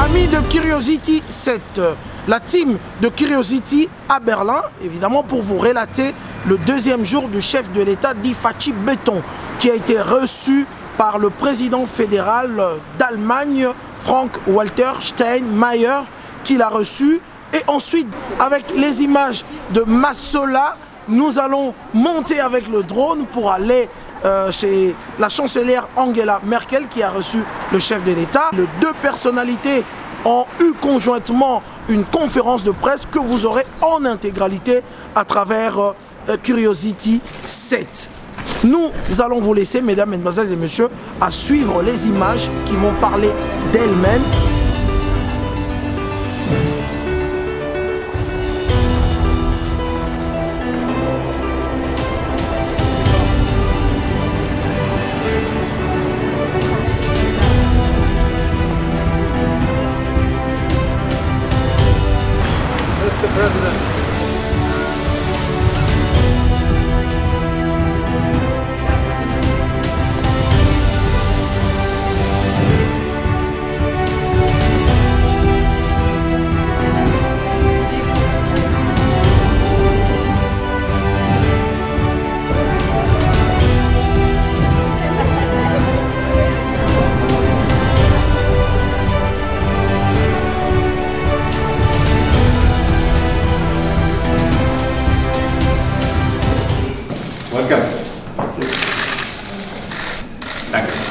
Amis de Curiosity 7, la team de Curiosity à Berlin, évidemment pour vous relater le deuxième jour du chef de l'État dit Fatih Beton, qui a été reçu par le président fédéral d'Allemagne, Frank-Walter Steinmeier, qui l'a reçu. Et ensuite, avec les images de Massola, nous allons monter avec le drone pour aller chez la chancelière Angela Merkel qui a reçu le chef de l'État. Les deux personnalités ont eu conjointement une conférence de presse que vous aurez en intégralité à travers Curiosity 7. Nous allons vous laisser, mesdames, mesdemoiselles et messieurs, à suivre les images qui vont parler d'elles-mêmes. Mr. President. Welcome. Thank you.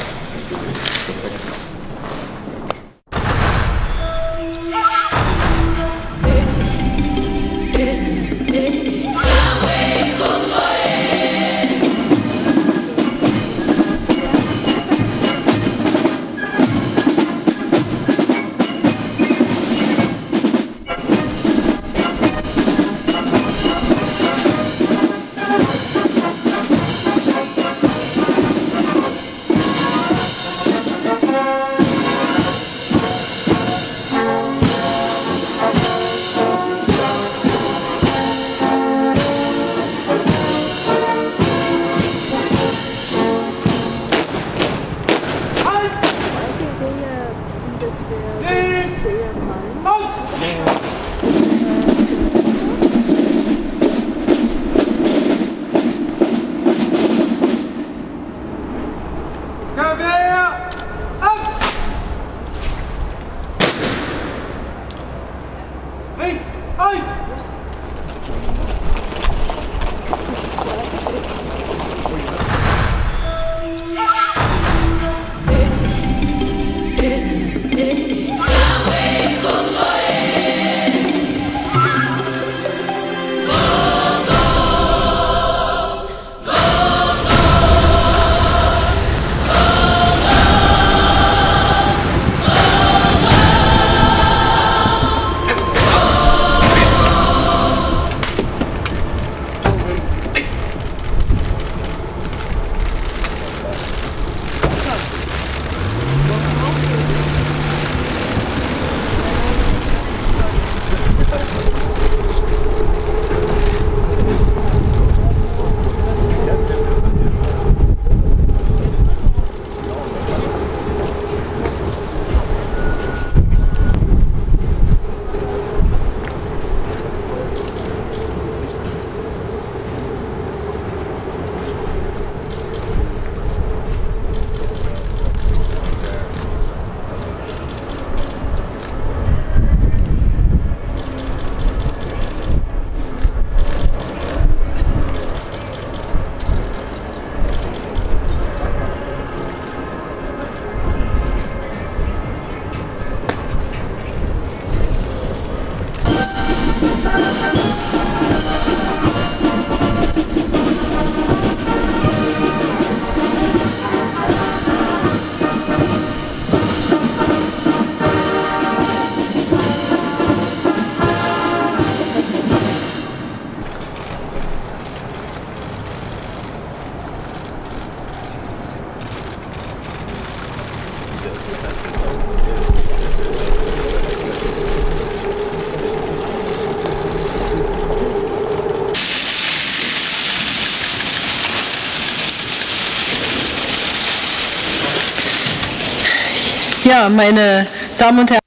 Ja, meine Damen und Herren.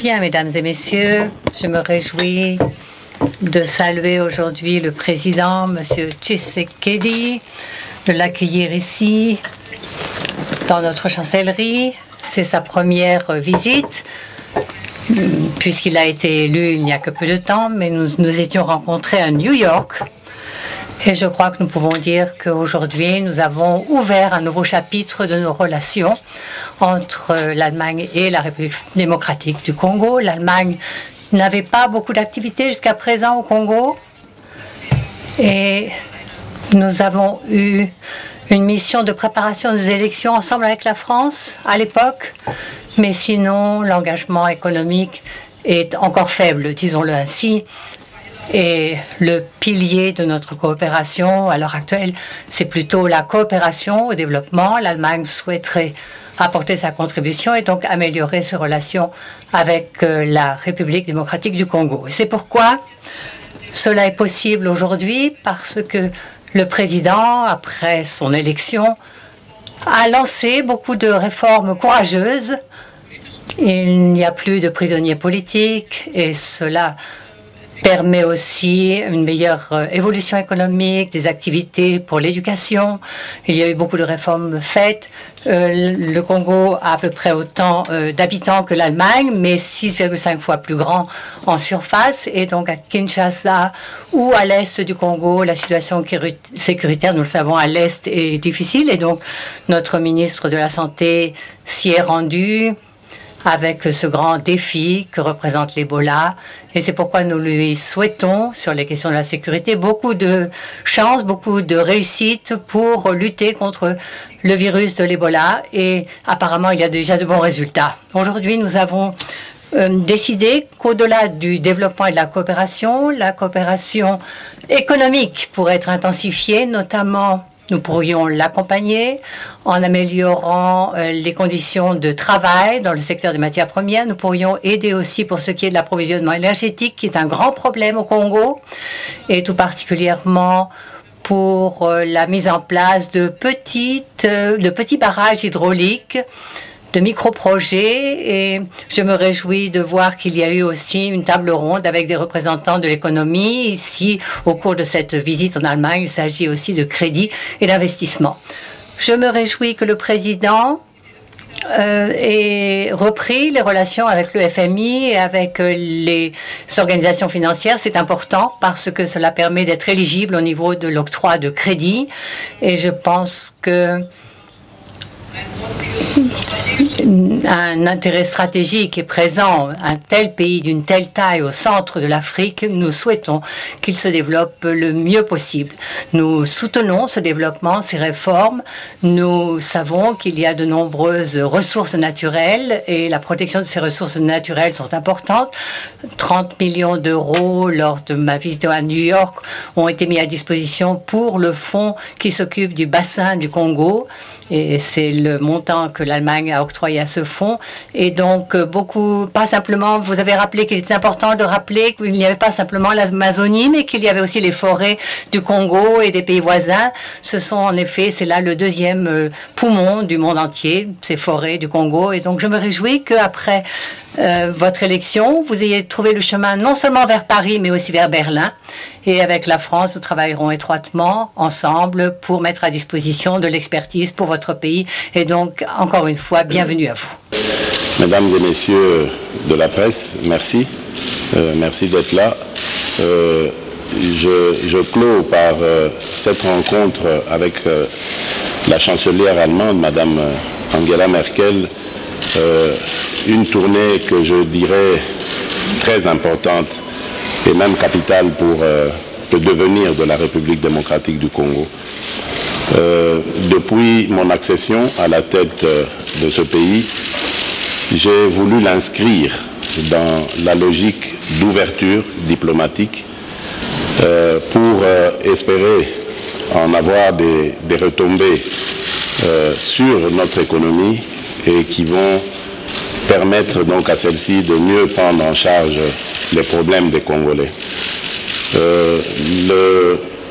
Bien, mesdames et messieurs, je me réjouis de saluer aujourd'hui le président, M. Tshisekedi, de l'accueillir ici, dans notre chancellerie. C'est sa première visite, puisqu'il a été élu il n'y a que peu de temps, mais nous étions rencontrés à New York. Et je crois que nous pouvons dire qu'aujourd'hui, nous avons ouvert un nouveau chapitre de nos relations entre l'Allemagne et la République démocratique du Congo. L'Allemagne n'avait pas beaucoup d'activités jusqu'à présent au Congo. Et nous avons eu une mission de préparation des élections ensemble avec la France à l'époque. Mais sinon, l'engagement économique est encore faible, disons-le ainsi. Et le pilier de notre coopération à l'heure actuelle, c'est plutôt la coopération au développement. L'Allemagne souhaiterait apporter sa contribution et donc améliorer ses relations avec la République démocratique du Congo. Et c'est pourquoi cela est possible aujourd'hui, parce que le président, après son élection, a lancé beaucoup de réformes courageuses. Il n'y a plus de prisonniers politiques et cela permet aussi une meilleure évolution économique, des activités pour l'éducation. Il y a eu beaucoup de réformes faites. Le Congo a à peu près autant d'habitants que l'Allemagne, mais 6,5 fois plus grand en surface. Et donc à Kinshasa ou à l'est du Congo, la situation sécuritaire, nous le savons, à l'est est difficile. Et donc notre ministre de la Santé s'y est rendu avec ce grand défi que représente l'Ebola. Et c'est pourquoi nous lui souhaitons, sur les questions de la sécurité, beaucoup de chance, beaucoup de réussite pour lutter contre le virus de l'Ebola. Et apparemment, il y a déjà de bons résultats. Aujourd'hui, nous avons décidé qu'au-delà du développement et de la coopération économique pourrait être intensifiée, notamment nous pourrions l'accompagner en améliorant les conditions de travail dans le secteur des matières premières. Nous pourrions aider aussi pour ce qui est de l'approvisionnement énergétique, qui est un grand problème au Congo, et tout particulièrement pour la mise en place de petits barrages hydrauliques, de micro-projets. Et je me réjouis de voir qu'il y a eu aussi une table ronde avec des représentants de l'économie. Ici, au cours de cette visite en Allemagne, il s'agit aussi de crédit et d'investissement. Je me réjouis que le président ait repris les relations avec le FMI et avec les organisations financières. C'est important parce que cela permet d'être éligible au niveau de l'octroi de crédit. Et je pense que un intérêt stratégique est présent. Un tel pays d'une telle taille au centre de l'Afrique, nous souhaitons qu'il se développe le mieux possible. Nous soutenons ce développement, ces réformes. Nous savons qu'il y a de nombreuses ressources naturelles et la protection de ces ressources naturelles sont importantes. 30 millions d'euros lors de ma visite à New York ont été mis à disposition pour le fonds qui s'occupe du bassin du Congo. Et c'est le montant que l'Allemagne a octroyé à ce fonds. Et donc, pas simplement, vous avez rappelé qu'il était important de rappeler qu'il n'y avait pas simplement l'Amazonie, mais qu'il y avait aussi les forêts du Congo et des pays voisins. Ce sont en effet, c'est là le deuxième poumon du monde entier, ces forêts du Congo. Et donc, je me réjouis qu'après votre élection, vous ayez trouvé le chemin non seulement vers Paris, mais aussi vers Berlin. Et avec la France, nous travaillerons étroitement ensemble pour mettre à disposition de l'expertise pour votre pays. Et donc, encore une fois, bienvenue à vous. Mesdames et messieurs de la presse, merci. Merci d'être là. Je clôt par cette rencontre avec la chancelière allemande, Madame Angela Merkel, une tournée que je dirais très importante et même capitale pour le devenir de la République démocratique du Congo. Depuis mon accession à la tête de ce pays, j'ai voulu l'inscrire dans la logique d'ouverture diplomatique pour espérer en avoir des retombées sur notre économie et qui vont permettre donc à celle-ci de mieux prendre en charge les problèmes des Congolais.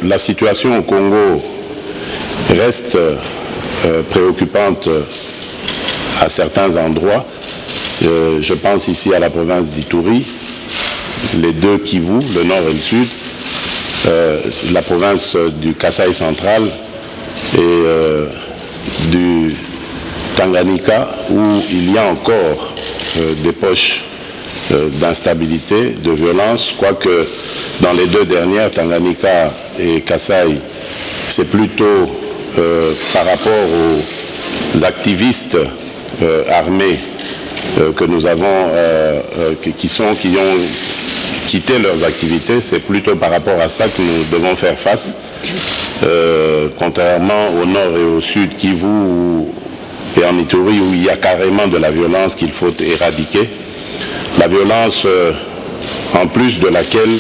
La situation au Congo reste préoccupante à certains endroits, Je pense ici à la province d'Ituri, les deux Kivu, le nord et le sud, la province du Kasaï central et du Tanganyika, où il y a encore des poches d'instabilité, de violence, quoique dans les deux dernières, Tanganyika et Kasaï, c'est plutôt par rapport aux activistes armés que nous avons, qui ont quitté leurs activités, c'est plutôt par rapport à ça que nous devons faire face, contrairement au nord et au sud Kivu et en Ituri, où il y a carrément de la violence qu'il faut éradiquer. La violence, en plus de laquelle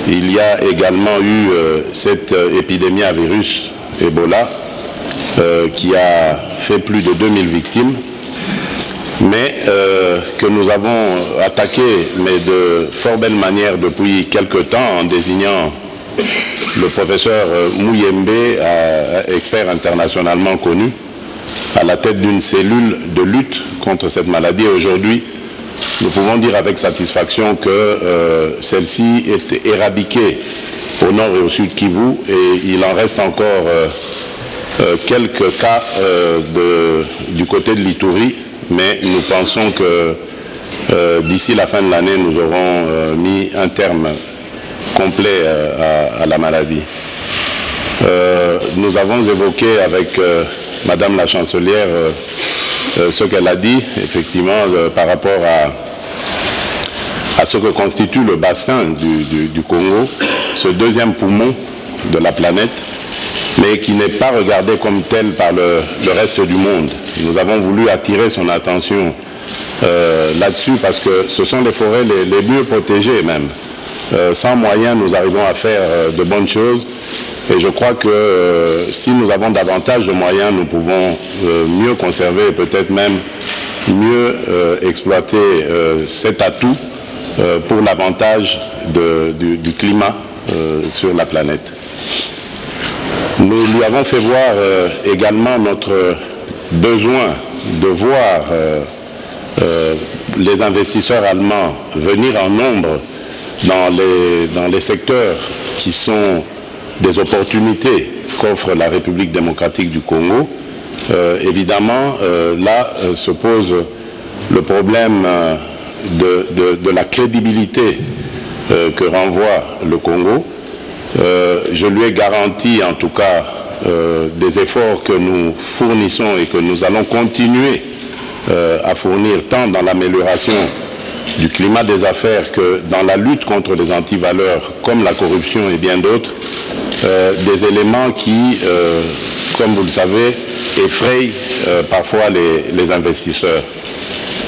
il y a également eu cette épidémie à virus Ebola, qui a fait plus de 2000 victimes, mais que nous avons attaqué, mais de fort belle manière depuis quelque temps, en désignant le professeur Mouyembe, expert internationalement connu, à la tête d'une cellule de lutte contre cette maladie. Aujourd'hui, nous pouvons dire avec satisfaction que celle-ci est éradiquée au nord et au sud Kivu, et il en reste encore quelques cas du côté de l'Ituri, mais nous pensons que d'ici la fin de l'année, nous aurons mis un terme complet à la maladie. Nous avons évoqué avec Madame la chancelière ce qu'elle a dit, effectivement, par rapport à ce que constitue le bassin du Congo, ce deuxième poumon de la planète, mais qui n'est pas regardé comme tel par le reste du monde. Nous avons voulu attirer son attention là-dessus parce que ce sont les forêts les mieux protégées même. Sans moyens, nous arrivons à faire de bonnes choses. Et je crois que si nous avons davantage de moyens, nous pouvons mieux conserver et peut-être même mieux exploiter cet atout pour l'avantage du climat sur la planète. Nous lui avons fait voir également notre besoin de voir les investisseurs allemands venir en nombre dans les secteurs qui sont des opportunités qu'offre la République démocratique du Congo. Évidemment, là se pose le problème de la crédibilité que renvoie le Congo. Je lui ai garanti en tout cas des efforts que nous fournissons et que nous allons continuer à fournir tant dans l'amélioration du climat des affaires que dans la lutte contre les antivaleurs comme la corruption et bien d'autres, des éléments qui, comme vous le savez, effrayent parfois les investisseurs.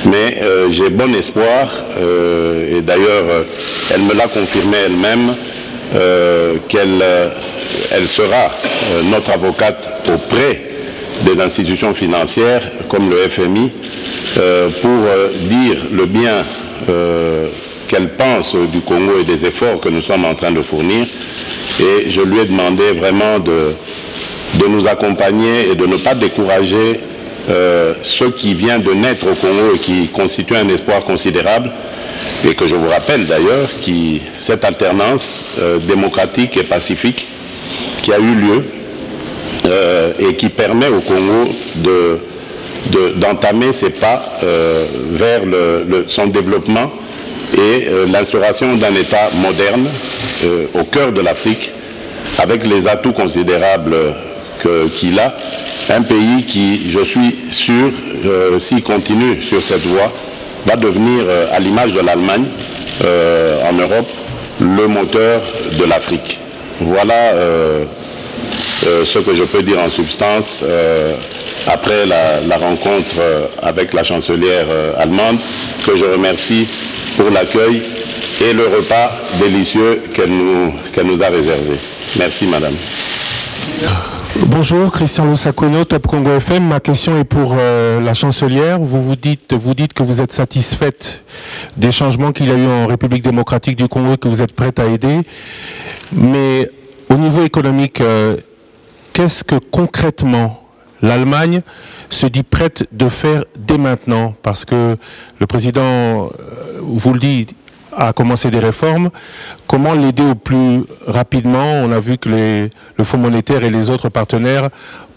Mais j'ai bon espoir, et d'ailleurs elle me l'a confirmé elle-même, qu'elle sera notre avocate auprès des institutions financières comme le FMI pour dire le bien qu'elle pense du Congo et des efforts que nous sommes en train de fournir. Et je lui ai demandé vraiment de nous accompagner et de ne pas décourager ce qui vient de naître au Congo et qui constitue un espoir considérable. Et que je vous rappelle d'ailleurs cette alternance démocratique et pacifique qui a eu lieu et qui permet au Congo d'entamer ses pas vers son développement et l'instauration d'un État moderne au cœur de l'Afrique, avec les atouts considérables qu'il a. Un pays qui, je suis sûr, s'il continue sur cette voie, va devenir, à l'image de l'Allemagne en Europe, le moteur de l'Afrique. Voilà ce que je peux dire en substance après la rencontre avec la chancelière allemande, que je remercie pour l'accueil et le repas délicieux qu'elle nous a réservé. Merci madame. Bonjour, Christian Lusakono, Top Congo FM. Ma question est pour la chancelière. Vous dites que vous êtes satisfaite des changements qu'il y a eu en République démocratique du Congo et que vous êtes prête à aider. Mais au niveau économique, qu'est-ce que concrètement l'Allemagne se dit prête de faire dès maintenant? Parce que le président, vous le dit, a commencé des réformes. Comment l'aider au plus rapidement? On a vu que le Fonds monétaire et les autres partenaires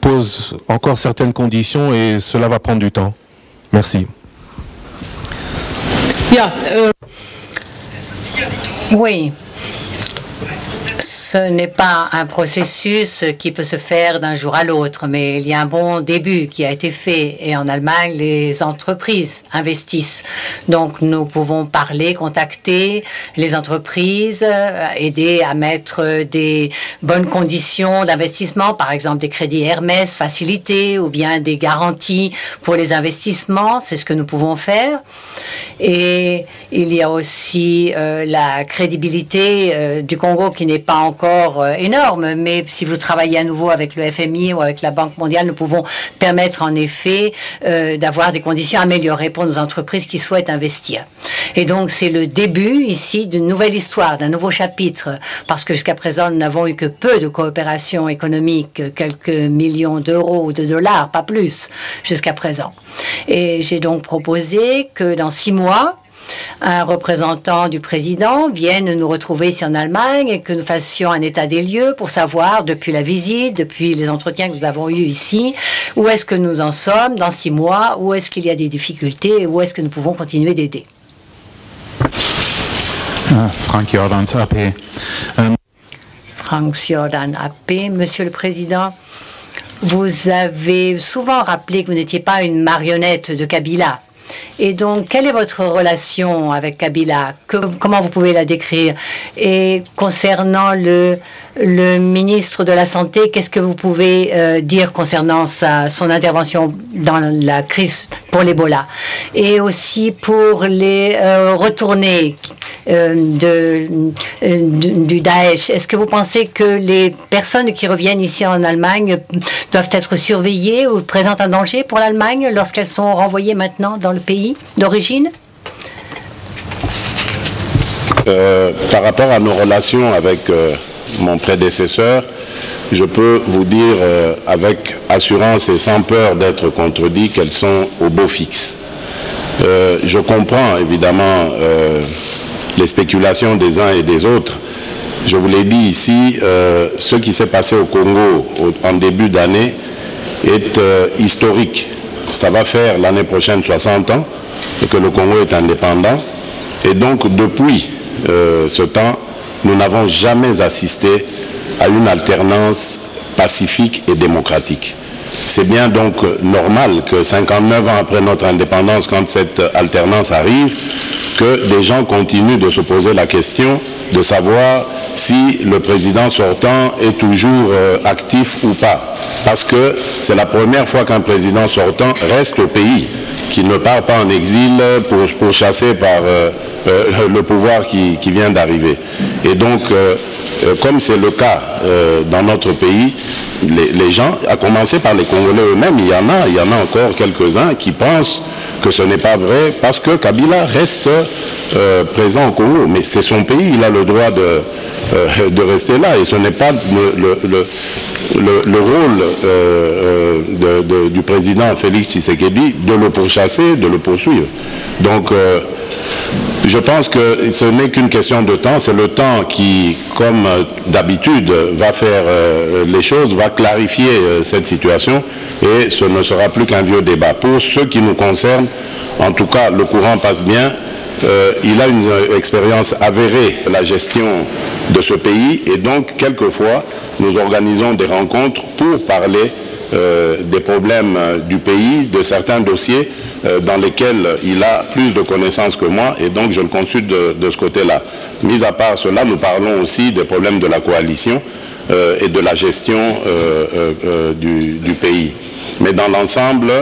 posent encore certaines conditions et cela va prendre du temps. Merci. Oui. Ce n'est pas un processus qui peut se faire d'un jour à l'autre, mais il y a un bon début qui a été fait. Et en Allemagne, les entreprises investissent. Donc, nous pouvons parler, contacter les entreprises, aider à mettre des bonnes conditions d'investissement, par exemple des crédits Hermès facilités ou bien des garanties pour les investissements. C'est ce que nous pouvons faire. Et il y a aussi la crédibilité du Congo qui n'est pas encore énorme, mais si vous travaillez à nouveau avec le FMI ou avec la Banque mondiale, nous pouvons permettre en effet d'avoir des conditions améliorées pour nos entreprises qui souhaitent investir. Et donc c'est le début ici d'une nouvelle histoire, d'un nouveau chapitre, parce que jusqu'à présent nous n'avons eu que peu de coopération économique, quelques millions d'euros ou de dollars, pas plus jusqu'à présent. Et j'ai donc proposé que dans 6 mois, un représentant du président vienne nous retrouver ici en Allemagne et que nous fassions un état des lieux pour savoir, depuis la visite, depuis les entretiens que nous avons eus ici, où est-ce que nous en sommes dans 6 mois, où est-ce qu'il y a des difficultés, où est-ce que nous pouvons continuer d'aider. Frank Jordans, AP. Frank Jordan, AP. Monsieur le Président, vous avez souvent rappelé que vous n'étiez pas une marionnette de Kabila. Et donc, quelle est votre relation avec Kabila? Comment vous pouvez la décrire? Et concernant le ministre de la Santé, qu'est-ce que vous pouvez dire concernant son intervention dans la crise pour l'Ebola? Et aussi pour les retournés du Daesh, est-ce que vous pensez que les personnes qui reviennent ici en Allemagne doivent être surveillées ou présentent un danger pour l'Allemagne lorsqu'elles sont renvoyées maintenant dans le pays d'origine? Par rapport à nos relations avec mon prédécesseur, je peux vous dire avec assurance et sans peur d'être contredit qu'elles sont au beau fixe. Je comprends évidemment les spéculations des uns et des autres. Je vous l'ai dit ici, ce qui s'est passé au Congo en début d'année est historique. Ça va faire l'année prochaine 60 ans que le Congo est indépendant. Et donc, depuis ce temps, nous n'avons jamais assisté à une alternance pacifique et démocratique. C'est bien donc normal que 59 ans après notre indépendance, quand cette alternance arrive, que des gens continuent de se poser la question de savoir si le président sortant est toujours actif ou pas. Parce que c'est la première fois qu'un président sortant reste au pays, qu'il ne part pas en exil pour chasser par le pouvoir qui vient d'arriver. Et donc, comme c'est le cas dans notre pays, les gens, à commencer par les Congolais eux-mêmes, il y en a encore quelques-uns qui pensent que ce n'est pas vrai parce que Kabila reste présent au Congo. Mais c'est son pays, il a le droit de rester là et ce n'est pas le rôle du président Félix Tshisekedi de le pourchasser, de le poursuivre. Donc, je pense que ce n'est qu'une question de temps. C'est le temps qui, comme d'habitude, va faire les choses, va clarifier cette situation et ce ne sera plus qu'un vieux débat. Pour ce qui nous concerne, en tout cas, le courant passe bien. Il a une expérience avérée de la gestion de ce pays et donc, quelquefois, nous organisons des rencontres pour parler des problèmes du pays, de certains dossiers dans lesquels il a plus de connaissances que moi et donc je le consulte de ce côté-là. Mis à part cela, nous parlons aussi des problèmes de la coalition et de la gestion du pays. Mais dans l'ensemble,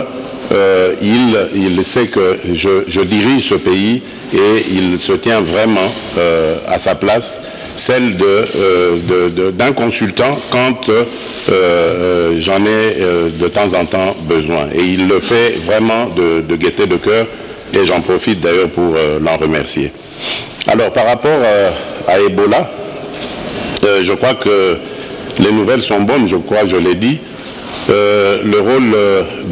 il sait que je dirige ce pays et il se tient vraiment à sa place, celle d'un consultant quand j'en ai de temps en temps besoin. Et il le fait vraiment de gaieté de cœur et j'en profite d'ailleurs pour l'en remercier. Alors par rapport à Ebola, je crois que les nouvelles sont bonnes, je crois, je l'ai dit. le rôle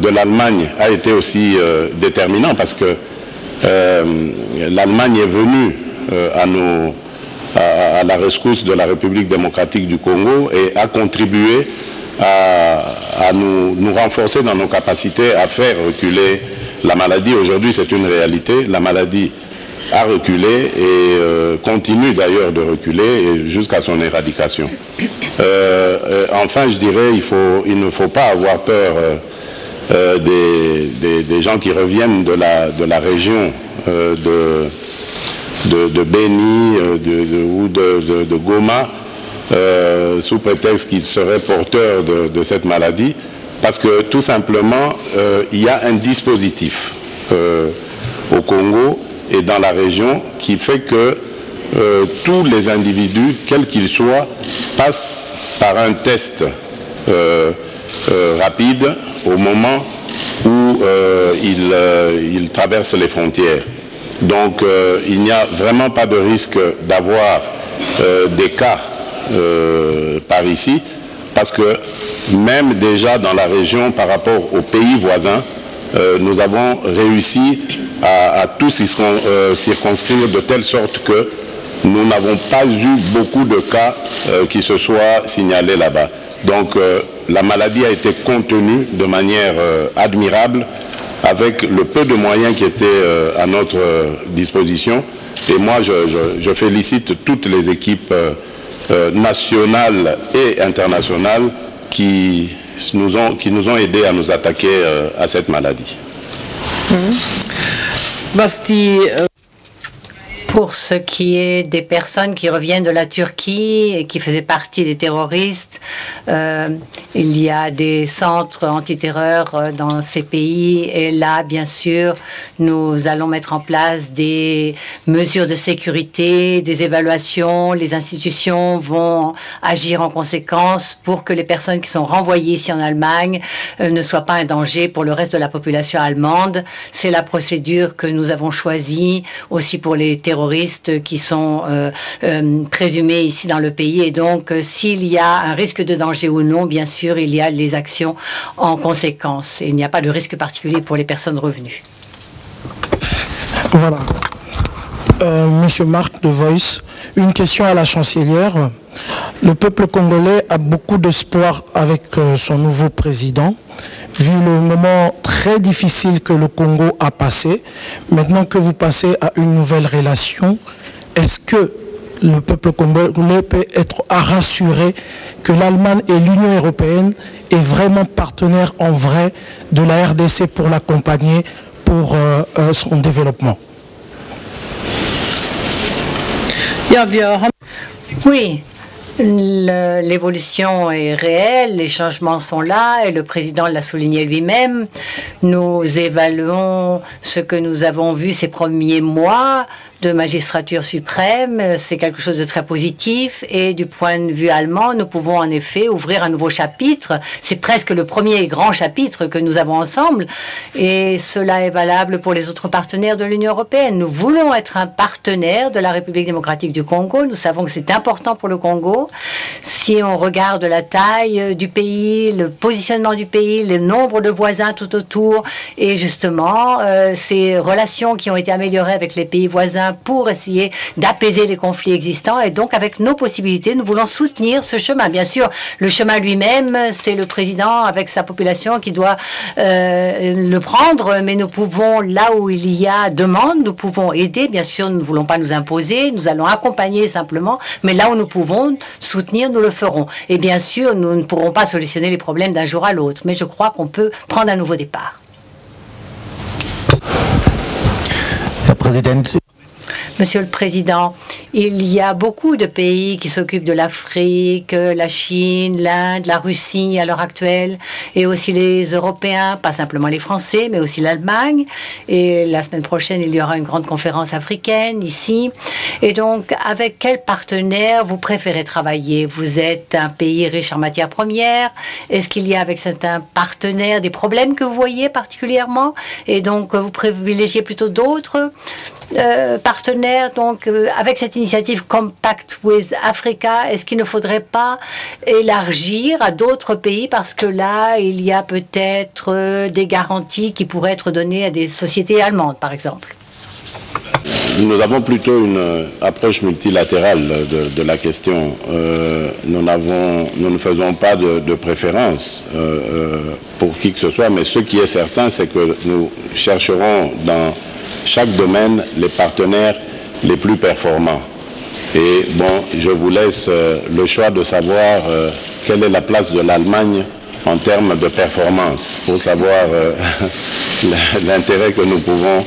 de l'Allemagne a été aussi déterminant parce que l'Allemagne est venue à la rescousse de la République démocratique du Congo et a contribué à nous renforcer dans nos capacités à faire reculer la maladie. Aujourd'hui, c'est une réalité. La maladie a reculé et continue d'ailleurs de reculer jusqu'à son éradication. Enfin, je dirais, il ne faut pas avoir peur des gens qui reviennent de la région de Beni ou de Goma sous prétexte qu'ils seraient porteurs de cette maladie, parce que tout simplement, il y a un dispositif au Congo et dans la région qui fait que tous les individus, quels qu'ils soient, passent par un test rapide au moment où ils traversent les frontières. Donc il n'y a vraiment pas de risque d'avoir des cas par ici, parce que même déjà dans la région par rapport aux pays voisins, nous avons réussi à tous circonscrire de telle sorte que nous n'avons pas eu beaucoup de cas qui se soient signalés là-bas. Donc la maladie a été contenue de manière admirable avec le peu de moyens qui étaient à notre disposition. Et moi, je félicite toutes les équipes nationales et internationales qui nous ont aidés à nous attaquer à cette maladie. Pour ce qui est des personnes qui reviennent de la Turquie et qui faisaient partie des terroristes, il y a des centres antiterreur dans ces pays et là, bien sûr, nous allons mettre en place des mesures de sécurité, des évaluations. Les institutions vont agir en conséquence pour que les personnes qui sont renvoyées ici en Allemagne ne soient pas un danger pour le reste de la population allemande. C'est la procédure que nous avons choisie aussi pour les terroristes qui sont présumés ici dans le pays. Et donc, s'il y a un risque de danger ou non, bien sûr, il y a les actions en conséquence. Et il n'y a pas de risque particulier pour les personnes revenues. Voilà. Monsieur Marc de Voice, une question à la chancelière. Le peuple congolais a beaucoup d'espoir avec son nouveau président, vu le moment très difficile que le Congo a passé. Maintenant que vous passez à une nouvelle relation, est-ce que le peuple congolais peut être rassuré que l'Allemagne et l'Union européenne est vraiment partenaire en vrai de la RDC pour l'accompagner pour son développement? Oui. L'évolution est réelle, les changements sont là et le président l'a souligné lui-même. Nous évaluons ce que nous avons vu ces premiers mois de magistrature suprême, c'est quelque chose de très positif et du point de vue allemand, nous pouvons en effet ouvrir un nouveau chapitre. C'est presque le premier grand chapitre que nous avons ensemble et cela est valable pour les autres partenaires de l'Union européenne. Nous voulons être un partenaire de la République démocratique du Congo. Nous savons que c'est important pour le Congo. Si on regarde la taille du pays, le positionnement du pays, le nombre de voisins tout autour et justement ces relations qui ont été améliorées avec les pays voisins pour essayer d'apaiser les conflits existants et donc avec nos possibilités, nous voulons soutenir ce chemin. Bien sûr, le chemin lui-même, c'est le président avec sa population qui doit le prendre, mais nous pouvons, là où il y a demande, nous pouvons aider. Bien sûr, nous ne voulons pas nous imposer, nous allons accompagner simplement, mais là où nous pouvons soutenir, nous le ferons. Et bien sûr, nous ne pourrons pas solutionner les problèmes d'un jour à l'autre, mais je crois qu'on peut prendre un nouveau départ. Herr Präsident. Monsieur le Président, il y a beaucoup de pays qui s'occupent de l'Afrique, la Chine, l'Inde, la Russie à l'heure actuelle, et aussi les Européens, pas simplement les Français, mais aussi l'Allemagne. Et la semaine prochaine, il y aura une grande conférence africaine ici. Et donc, avec quel partenaire vous préférez travailler? Vous êtes un pays riche en matières premières. Est-ce qu'il y a avec certains partenaires des problèmes que vous voyez particulièrement? Et donc, vous privilégiez plutôt d'autres? partenaires, donc avec cette initiative Compact with Africa, est-ce qu'il ne faudrait pas élargir à d'autres pays, parce que là, il y a peut-être des garanties qui pourraient être données à des sociétés allemandes, par exemple? Nous avons plutôt une approche multilatérale de la question. Nous ne faisons pas de préférence pour qui que ce soit, mais ce qui est certain, c'est que nous chercherons dans chaque domaine les partenaires les plus performants. Et bon, je vous laisse le choix de savoir quelle est la place de l'Allemagne en termes de performance, pour savoir l'intérêt que nous pouvons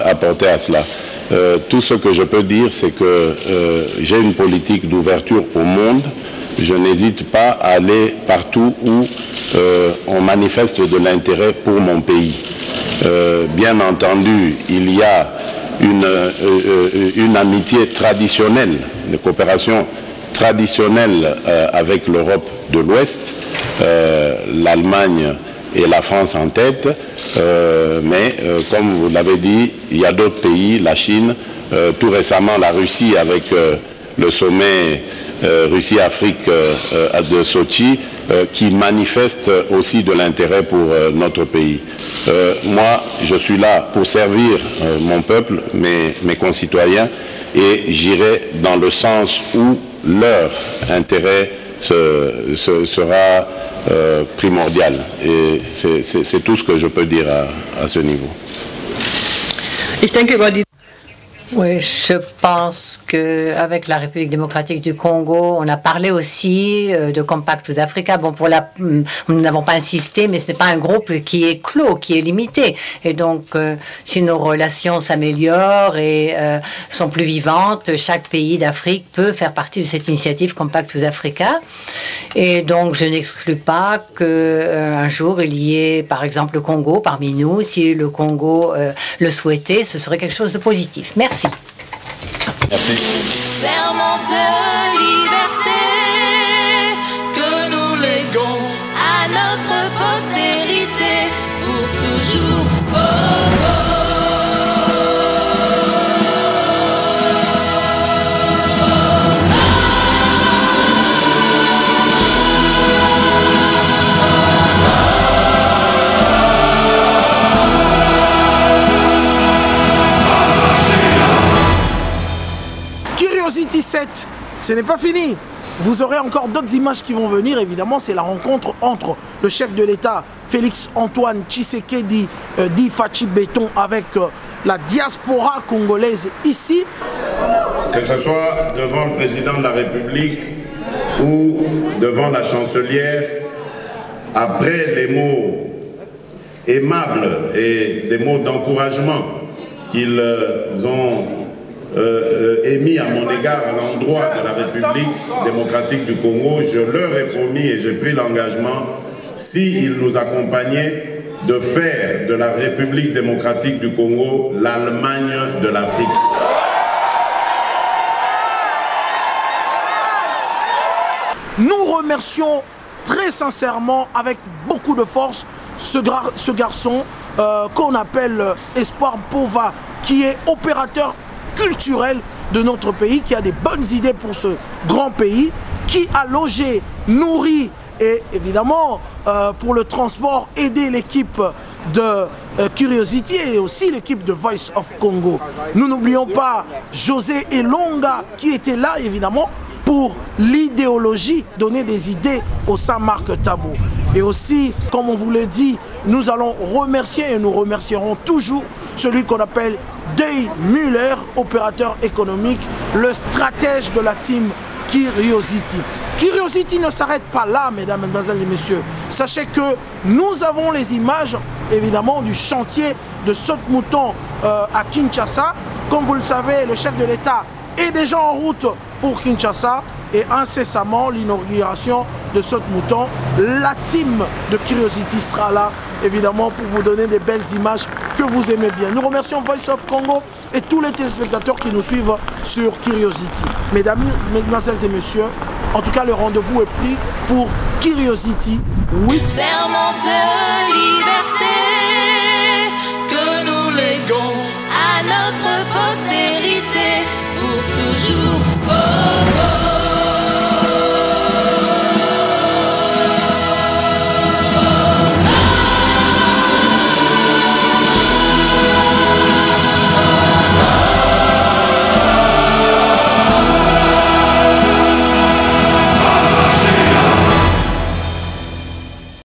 apporter à cela. Tout ce que je peux dire, c'est que j'ai une politique d'ouverture au monde. Je n'hésite pas à aller partout où on manifeste de l'intérêt pour mon pays. Bien entendu, il y a une amitié traditionnelle, une coopération traditionnelle avec l'Europe de l'Ouest, l'Allemagne et la France en tête, mais comme vous l'avez dit, il y a d'autres pays, la Chine, tout récemment la Russie avec le sommet Russie-Afrique de Sochi, qui manifeste aussi de l'intérêt pour notre pays. Moi, je suis là pour servir mon peuple, mes concitoyens, et j'irai dans le sens où leur intérêt sera primordial. Et c'est tout ce que je peux dire à ce niveau. Oui, je pense qu'avec la République démocratique du Congo, on a parlé aussi de Compact with Africa. Bon, nous n'avons pas insisté, mais ce n'est pas un groupe qui est clos, qui est limité. Et donc, si nos relations s'améliorent et sont plus vivantes, chaque pays d'Afrique peut faire partie de cette initiative Compact with Africa. Et donc, je n'exclus pas qu'un jour, il y ait, par exemple, le Congo parmi nous. Si le Congo le souhaitait, ce serait quelque chose de positif. Merci. Merci. Serment de liberté que nous léguons à notre postérité pour toujours. Oh, oh. Curiosity 7, ce n'est pas fini. Vous aurez encore d'autres images qui vont venir. Évidemment, c'est la rencontre entre le chef de l'État, Félix-Antoine Tshisekedi, dit Fachi Béton, avec la diaspora congolaise ici. Que ce soit devant le président de la République ou devant la chancelière, après les mots aimables et des mots d'encouragement qu'ils ont émis à mon égard à l'endroit de la République démocratique du Congo, je leur ai promis et j'ai pris l'engagement, s'ils nous accompagnaient, de faire de la République démocratique du Congo l'Allemagne de l'Afrique. Nous remercions très sincèrement, avec beaucoup de force, ce garçon qu'on appelle Espoir Mpova, qui est opérateur culturel de notre pays, qui a des bonnes idées pour ce grand pays, qui a logé, nourri et évidemment pour le transport aider l'équipe de Curiosity et aussi l'équipe de Voice of Congo. Nous n'oublions pas José Elonga qui était là évidemment pour l'idéologie, donner des idées au Saint-Marc Tabo. Et aussi, comme on vous l'a dit, nous allons remercier et nous remercierons toujours celui qu'on appelle Dave Müller, opérateur économique, le stratège de la team Curiosity. Curiosity ne s'arrête pas là, mesdames, mesdemoiselles et messieurs. Sachez que nous avons les images, évidemment, du chantier de saute-mouton à Kinshasa. Comme vous le savez, le chef de l'État est déjà en route pour Kinshasa et incessamment l'inauguration de saute-mouton. La team de Curiosity sera là, évidemment, pour vous donner des belles images que vous aimez bien. Nous remercions Voice of Congo et tous les téléspectateurs qui nous suivent sur Curiosity. Mesdames, mesdemoiselles et messieurs, en tout cas, le rendez-vous est pris pour Curiosity 8. Serment de liberté.